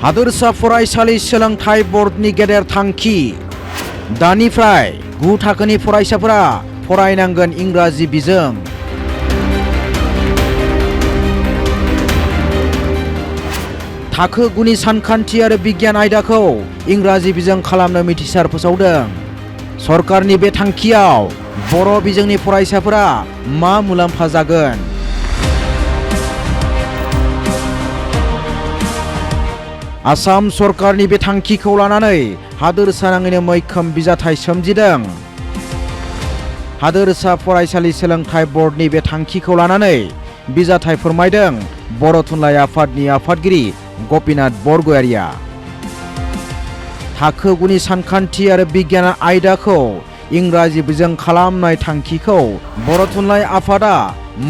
हादोरसा फरायसालि सोलोंथाइ बर्डनि गेदेर थांखि दानिफ्राय 9 थाखोनि फरायसाफोरा फरायनांगोन इंराजि बिजों। थाखो 9नि सानखान्थि आरो बिगियान आयदाखौ इंराजि बिजों खालामनो मिथिसार फोसावदों। सरकारनि बे थांखियाव बर' बिजोंनि फरायसाफोरा मा मुलाम्फा जागोन? आसाम सरकारनि बे थांखिखौ लानानै हादोरसानाङैनो मैखोम बिजाथाइ सोमजिदों। हादोरसा फरायसालि सोलोंथाइ बर्डनि बे थांखिखौ लानानै बिजाथाइ फोरमायदों बर' थुनलाइ आफादनि आफादगिरि गपिनाथ बरगयारिया। थाखो 9नि सानखान्थि आरो बिगियान आयदाखौ इंराजि बिजों खालामनाय थांखिखौ बर' थुनलाइ आफादा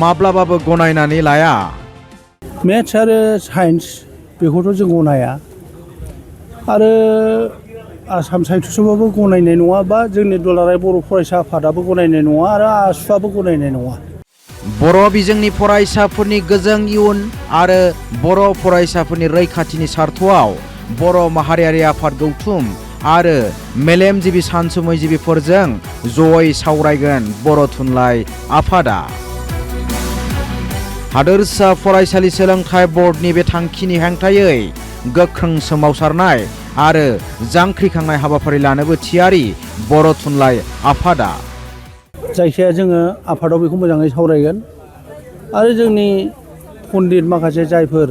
माब्लाबाबो गनायनानै लाया। मेथ्स आरो साइन्स बेखौथ' जों गनाया आरो आसाम साहित्य सभाबो गनायनाय नङा बा जोंनि दुलाराय बर' फरायसा आफादाबो गनायनाय नङा आरो आसुआबो गनायनाय नङा। बर' बिजोंनि फरायसाफोरनि गोजों इयुन आरो बर' फरायसाफोरनि रैखाथिनि सार्थआव बर' माहारियारि आफाद गौथुम आरो मेलेमजिबि सानसुमैजिबिफोरजों जयै सावरायगोन बर' थुनलाइ आफादा। हादोरसा फरायसालि सोलोंथाइ बर्डनि बे थांखिनि हेंथायै गोख्रों सोमावसारनाय आरो जांख्रिखांनाय हाबाफारि लानोबो थियारि बर' थुनलाइ आफादा। जायखिया जोङो आफादाव बेखौ मोजाङै सावरायगोन आरो जोंनि पन्डित माखासे जायफोर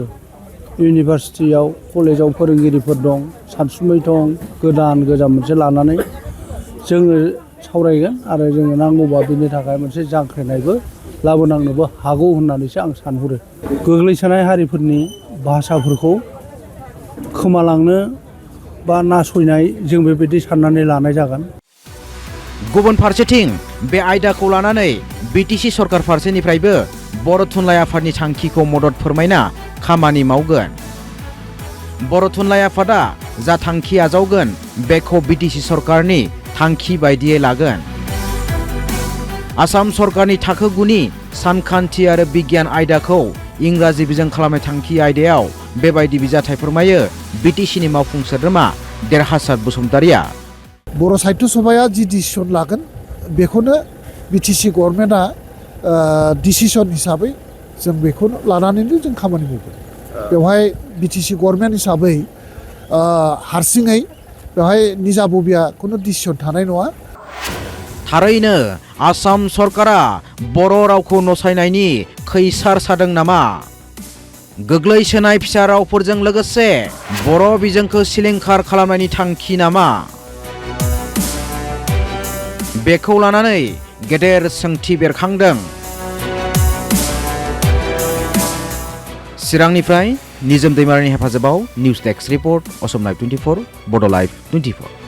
इउनिभारसिटियाव कलेजाव फोरोंगिरिफोर दं, सानसुमै दं, गोदान मोनसे लानानै जोङो सावरायगोन आरो जोङो नांगौबा बिनि थाखाय मोनसे जांख्रिनायबो लाबोनांनोबो हागौ होननानैसो आं सानहरो। गोग्लैसोनाय हारिफोरनि भाषाफोरखौ खोमालांनो बा नासयनाय जों बेबायदि साननानै लानाय जागोन। गुबुन फारसेथिं बे आयदाखौ लानानै बिटिसि सरकार फारसेनिफ्रायबो बर' थुनलाइ आफादनि थांखिखौ मदद फोरमायना खामानि मावगोन। बर' थुनलाइ आफादा जा थांखि आजावगोन बेखौ बिटिसि सरकारनि थांखि बायदियै लागोन। आसाम सरकारनि थाखो 9नि सानखान्थि आरो बिगियान आयदाखौ इंराजि बिजों खालामनाय थांखि आयदायाव बेबायदि बिजाथाइ फोरमायो बिटिसिनि मावफुं सोद्रोमा देरहासार बसुमतारिया। बर' साहित्य सभाया जि डिसिसन लागोन बेखौनो बिटिसि गभर्नमेन्टआ डिसिसन हिसाबै जों बेखौ लानानैनो जों खामानि मावगोन। बेवहाय बिटिसि गभर्नमेन्ट हिसाबै हारसिङै बेवहाय निजा बबिया खुनु डिसिसन थानाय नङा। थारैनो आसाम सरकारा बर' रावखौ नसायनायनि खैसार सादों नामा? गोग्लैसोनाय फिसा रावफोरजों लोगोसे बर' बिजोंखौ सिलिंखार खालामनायनि थांखि नामा? बेखौ लानानै गेदेर सोंथि बेरखांदों। चिरांनिफ्राय निजोम दैमारिनि हेफाजाबाव news desk report Assam live 24 बड' लाइभ 24।